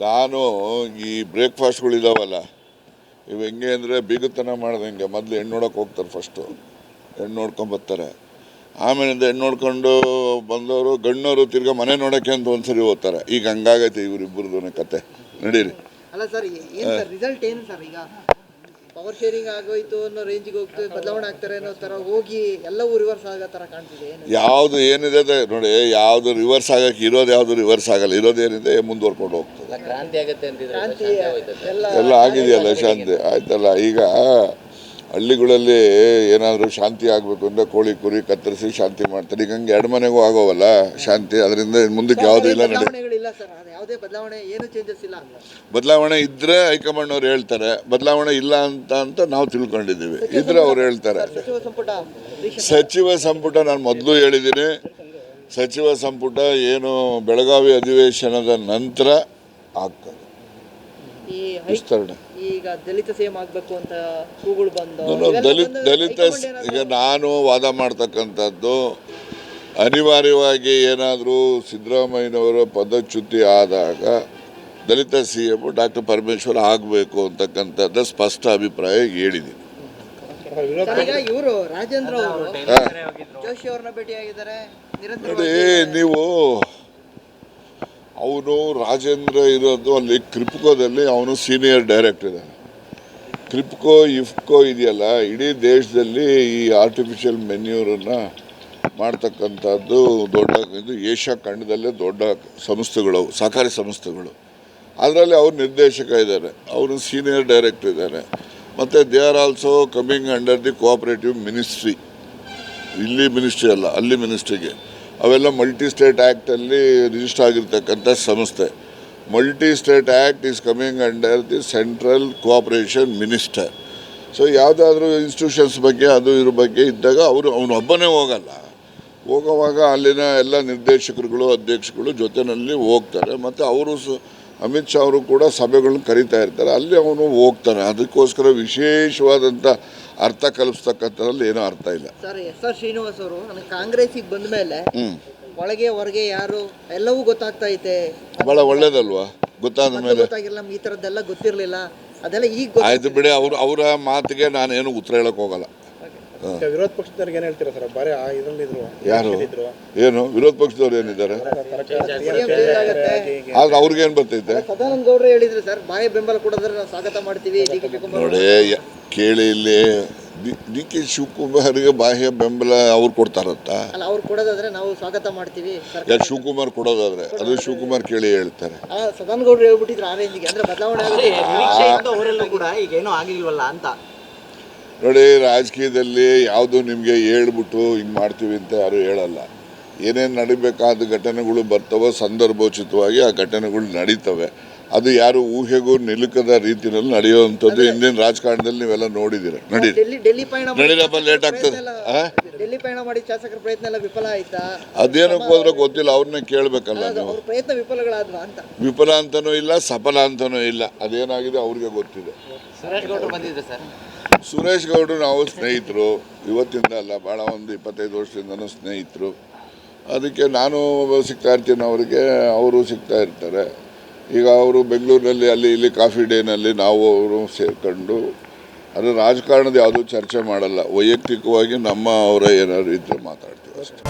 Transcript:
ನಾನು ಈ ಬ್ರೇಕ್ಫಾಸ್ಟ್ಗಳಿದಾವಲ್ಲ ಇವು ಹೆಂಗೆ ಅಂದರೆ ಬೀಗತನ ಮಾಡ್ದಂಗೆ ಮೊದಲು ಹೆಣ್ಣು ನೋಡೋಕೆ ಹೋಗ್ತಾರೆ. ಫಸ್ಟು ಹೆಣ್ಣು ನೋಡ್ಕೊಂಬರ್ತಾರೆ, ಆಮೇಲಿಂದ ಹೆಣ್ಣು ನೋಡ್ಕೊಂಡು ಬಂದವರು ಗಣ್ಣವರು ತಿರ್ಗಾ ಮನೆ ನೋಡೋಕ್ಕೆ ಅಂತ ಒಂದ್ಸರಿ ಹೋಗ್ತಾರೆ. ಈಗ ಹಂಗಾಗೈತೆ ಇವರಿಬ್ಬರದು ಕತೆ. ನಡೀರಿ. ಅಲ್ಲ ಸರ್, ಏನು ಸರ್ ರಿಸಲ್ಟ್ ಏನು ಸರ್? ಈಗ ಪವರ್ ಶೇರಿಂಗ್ ಆಗೋಯ್ತು ಅನ್ನೋ ರೇಂಜಿಗೆ ಹೋಗ್ತದೆ, ಬದಲಾವಣೆ ಆಗ್ತಾರೆ ಅನ್ನೋ ಥರ ಹೋಗಿ ಎಲ್ಲವೂ ರಿವರ್ಸ್ ಆಗೋ ಥರ ಕಾಣ್ತಿದೆ. ಯಾವುದು ಏನಿದೆ ನೋಡಿ, ಯಾವುದು ರಿವರ್ಸ್ ಆಗಕ್ಕೆ ಇರೋದು ಯಾವುದು ರಿವರ್ಸ್ ಆಗಲ್ಲ. ಇರೋದೇನಿದೆ ಮುಂದುವರ್ಕೊಂಡು ಹೋಗ್ತದೆ. ಕ್ರಾಂತಿ ಆಗುತ್ತೆ ಕ್ರಾಂತಿ ಎಲ್ಲ ಆಗಿದೆಯಲ್ಲ, ಶಾಂತಿ ಆಯ್ತಲ್ಲ. ಈಗ ಹಳ್ಳಿಗಳಲ್ಲಿ ಏನಾದರೂ ಶಾಂತಿ ಆಗಬೇಕು ಅಂದರೆ ಕೋಳಿ ಕುರಿ ಕತ್ತರಿಸಿ ಶಾಂತಿ ಮಾಡ್ತಾರೆ. ಈಗ ಹಂಗೆ ಎರಡು ಮನೆಗೂ ಆಗೋವಲ್ಲ ಶಾಂತಿ. ಅದರಿಂದ ಮುಂದಕ್ಕೆ ಯಾವುದೂ ಇಲ್ಲ. ಯಾವುದೇ ಬದಲಾವಣೆ ಏನು ಚೇಂಜಸ್ ಇಲ್ಲ. ಬದಲಾವಣೆ ಇದ್ರೆ ಹೈಕಮಾಂಡ್ ಅವ್ರು ಹೇಳ್ತಾರೆ, ಬದಲಾವಣೆ ಇಲ್ಲ ಅಂತ ನಾವು ತಿಳ್ಕೊಂಡಿದ್ದೀವಿ. ಇದ್ರೆ ಅವ್ರು ಹೇಳ್ತಾರೆ. ಸಚಿವ ಸಂಪುಟ ನಾನು ಮೊದಲು ಹೇಳಿದ್ದೀನಿ, ಸಚಿವ ಸಂಪುಟ ಏನು ಬೆಳಗಾವಿ ಅಧಿವೇಶನದ ನಂತರ ಆಗ್ತದೆ ವಿಸ್ತರಣೆ. ಈಗ ದಲಿತ ಸಿಎಂ ಆಗಬೇಕು ಅಂತ ಕೂಗುಳು ಬಂದು ದಲಿತ ಈಗ ನಾನು ವಾದ ಮಾಡ್ತಕ್ಕಂಥದ್ದು, ಅನಿವಾರ್ಯವಾಗಿ ಏನಾದರೂ ಸಿದ್ದರಾಮಯ್ಯನವರ ಪದಚ್ಯುತಿ ಆದಾಗ ದಲಿತ ಸಿ ಎಂ ಡಾಕ್ಟರ್ ಪರಮೇಶ್ವರ್ ಆಗಬೇಕು ಅಂತಕ್ಕಂಥದ್ದು ಸ್ಪಷ್ಟ ಅಭಿಪ್ರಾಯ ಹೇಳಿದ್ದೀನಿ. ಇವರು ರಾಜೇಂದ್ರ ಅವರು ಜೋಶಿ ಅವ್ರನ್ನ ಭೇಟಿಯಾಗಿದ್ದಾರೆ. ನೋಡಿ, ನೀವು ಅವನು ರಾಜೇಂದ್ರ ಇರೋದು ಅಲ್ಲಿ ಕ್ರಿಪ್ಕೋದಲ್ಲಿ, ಅವನು ಸೀನಿಯರ್ ಡೈರೆಕ್ಟರ್ ಇದ್ದಾನೆ. ಕ್ರಿಪ್ಕೋ ಇಫ್ಕೋ ಇದೆಯಲ್ಲ, ಇಡೀ ದೇಶದಲ್ಲಿ ಈ ಆರ್ಟಿಫಿಷಿಯಲ್ ಮೆನ್ಯೂರನ್ನು ಮಾಡ್ತಕ್ಕಂಥದ್ದು ದೊಡ್ಡ ಇದು ಏಷ್ಯಾ ಖಂಡದಲ್ಲೇ ದೊಡ್ಡ ಸಂಸ್ಥೆಗಳು, ಸಹಕಾರಿ ಸಂಸ್ಥೆಗಳು. ಅದರಲ್ಲಿ ಅವ್ರು ನಿರ್ದೇಶಕ ಇದ್ದಾರೆ, ಅವರು ಸೀನಿಯರ್ ಡೈರೆಕ್ಟರ್ ಇದ್ದಾರೆ. ಮತ್ತು they are also coming under the cooperative ministry. ಇಲ್ಲಿ ಮಿನಿಸ್ಟ್ರಿ ಅಲ್ಲ, ಅಲ್ಲಿ ಮಿನಿಸ್ಟ್ರಿಗೆ. ಅವೆಲ್ಲ ಮಲ್ಟಿ ಸ್ಟೇಟ್ ಆ್ಯಕ್ಟಲ್ಲಿ ರಿಜಿಸ್ಟರ್ ಆಗಿರ್ತಕ್ಕಂಥ ಸಂಸ್ಥೆ. Multi state act is coming under the central cooperation minister. So ಯಾವುದಾದ್ರೂ ಇನ್ಸ್ಟಿಟ್ಯೂಷನ್ಸ್ ಬಗ್ಗೆ ಅದು ಇದ್ರ ಬಗ್ಗೆ ಇದ್ದಾಗ ಅವನು ಒಬ್ಬನೇ ಹೋಗಲ್ಲ. ಹೋಗುವಾಗ ಅಲ್ಲಿನ ಎಲ್ಲ ನಿರ್ದೇಶಕರುಗಳು ಅಧ್ಯಕ್ಷಗಳು ಜೊತೆಯಲ್ಲಿ ಹೋಗ್ತಾರೆ. ಮತ್ತು ಅವರು ಅಮಿತ್ ಶಾ ಅವರು ಕೂಡ ಸಭೆಗಳನ್ನ ಕರೀತಾ ಇರ್ತಾರೆ, ಅಲ್ಲಿ ಅವನು ಹೋಗ್ತಾನೆ. ಅದಕ್ಕೋಸ್ಕರ ವಿಶೇಷವಾದಂಥ ಅರ್ಥ ಕಲ್ಪಿಸ್ತಕ್ಕಂಥದ್ರಲ್ಲಿ ಏನೂ ಅರ್ಥ ಇಲ್ಲ. ಸರ್, ಎಸ್.ಆರ್. ಶ್ರೀನಿವಾಸ್ ಅವರು ನನಗೆ ಕಾಂಗ್ರೆಸ್ಸಿಗೆ ಬಂದ ಮೇಲೆ ಒಳಗೆ ಹೊರಗೆ ಯಾರು ಎಲ್ಲವೂ ಗೊತ್ತಾಗ್ತಾ ಭಾಳ ಒಳ್ಳೇದಲ್ವಾ? ಗೊತ್ತಾದ ಮೇಲೆ ಗೊತ್ತಾಗಿಲ್ಲ, ನಮ್ಗೆ ಈ ಥರದ್ದೆಲ್ಲ ಗೊತ್ತಿರಲಿಲ್ಲ, ಅದೆಲ್ಲ ಈಗ ಆಯ್ತು ಬಿಡಿ. ಅವರ ಮಾತಿಗೆ ನಾನೇನು ಉತ್ತರ ಹೇಳಕ್ಕೆ ಹೋಗಲ್ಲ. ವಿರೋಧ ಪಕ್ಷದವ್ರಿಗೆ ಏನು ಹೇಳ್ತೀರಾ ಸರ್? ಬಾರಿ ಯಾರು ಏನು ವಿರೋಧ ಪಕ್ಷದವ್ರು ಏನಿದ್ದಾರೆ? ಆದ್ರೆ ಅವ್ರಿಗೇನು ಬರ್ತೈತೆ? ಸದಾನಂದ ಗೌಡ್ರು ಹೇಳಿದ್ರು ಸರ್, ಬಾಹ್ಯ ಬೆಂಬಲ ಕೊಡೋದ್ರೆ ನಾವು ಸ್ವಾಗತ ಮಾಡ್ತೀವಿ. ನೋಡಿ, ಕೇಳಿ, ಇಲ್ಲಿ ಡಿ ಕೆ ಶಿವಕುಮಾರ್ಗೆ ಬಾಹ್ಯ ಬೆಂಬಲ ಅವ್ರು ಕೊಡ್ತಾರಂತ? ಅಲ್ಲ, ಅವ್ರು ಕೊಡೋದಾದ್ರೆ ನಾವು ಸ್ವಾಗತ ಮಾಡ್ತೀವಿ. ಯಾರು ಶಿವಕುಮಾರ್ ಕೊಡೋದಾದ್ರೆ ಅದು ಶಿವಕುಮಾರ್ ಕೇಳಿ ಹೇಳ್ತಾರೆ. ಸದಾನಂದ ಗೌಡ್ರು ಹೇಳ್ಬಿಟ್ಟಿದ್ರು ಆ ರೇಂಜ್ಗೆ, ಅಂದ್ರೆ ಬದಲಾವಣೆ ಅವರೆಲ್ಲ ಕೂಡ ಈಗ ಏನೂ ಆಗಿಲ್ವಲ್ಲ ಅಂತ. ನೋಡಿ, ರಾಜಕೀಯದಲ್ಲಿ ಯಾವುದು ನಿಮಗೆ ಹೇಳ್ಬಿಟ್ಟು ಹಿಂಗೆ ಮಾಡ್ತೀವಿ ಅಂತ ಯಾರು ಹೇಳಲ್ಲ. ಏನೇನು ನಡಿಬೇಕಾದ ಘಟನೆಗಳು ಬರ್ತವೋ ಸಂದರ್ಭೋಚಿತವಾಗಿ ಆ ಘಟನೆಗಳು ನಡೀತವೆ. ಅದು ಯಾರು ಊಹೆಗೂ ನಿಲುಕದ ರೀತಿಯಲ್ಲಿ ನಡೆಯುವಂಥದ್ದು ಹಿಂದಿನ ರಾಜಕಾರಣದಲ್ಲಿ ನೀವೆಲ್ಲ ನೋಡಿದ್ದೀರ. ನಡೀರಪ್ಪ, ಲೇಟ್ ಆಗ್ತದೆ. ಡೆಲ್ಲಿ ಪಯಣ ಮಾಡಿ ಶಾಸಕರ ಪ್ರಯತ್ನ ಎಲ್ಲ ವಿಫಲ ಆಯ್ತಾ? ಅದೇನಕ್ಕೆ ಹೋದ್ರೆ ಗೊತ್ತಿಲ್ಲ, ಅವ್ರನ್ನೇ ಕೇಳಬೇಕಲ್ಲ ನೀವು. ಪ್ರಯತ್ನ ವಿಫಲಗಳಾದ್ವಾ ಅಂತ? ವಿಫಲ ಅಂತನೂ ಇಲ್ಲ, ಸಫಲ ಅಂತನೂ ಇಲ್ಲ. ಅದೇನಾಗಿದೆ ಅವ್ರಿಗೆ ಗೊತ್ತಿದೆ. ಸುರೇಶ್ ಗೌಡರು ನಾವು ಸ್ನೇಹಿತರು, ಇವತ್ತಿಂದ ಅಲ್ಲ, ಭಾಳ ಒಂದು 25 ವರ್ಷದಿಂದನೂ ಸ್ನೇಹಿತರು. ಅದಕ್ಕೆ ನಾನು ಸಿಗ್ತಾ ಇರ್ತೀನಿ ಅವರಿಗೆ, ಅವರು ಸಿಗ್ತಾ ಇರ್ತಾರೆ. ಈಗ ಅವರು ಬೆಂಗಳೂರಿನಲ್ಲಿ ಅಲ್ಲಿ ಇಲ್ಲಿ ಕಾಫಿ ಡೇನಲ್ಲಿ ನಾವು ಅವರು ಸೇರ್ಕೊಂಡು ಅದು ರಾಜಕಾರಣದ ಯಾವುದೂ ಚರ್ಚೆ ಮಾಡಲ್ಲ. ವೈಯಕ್ತಿಕವಾಗಿ ನಮ್ಮ ಅವರ ಏನಾದ್ರು ಇದ್ದರೆ ಮಾತಾಡ್ತೀವಿ ಅಷ್ಟೇ.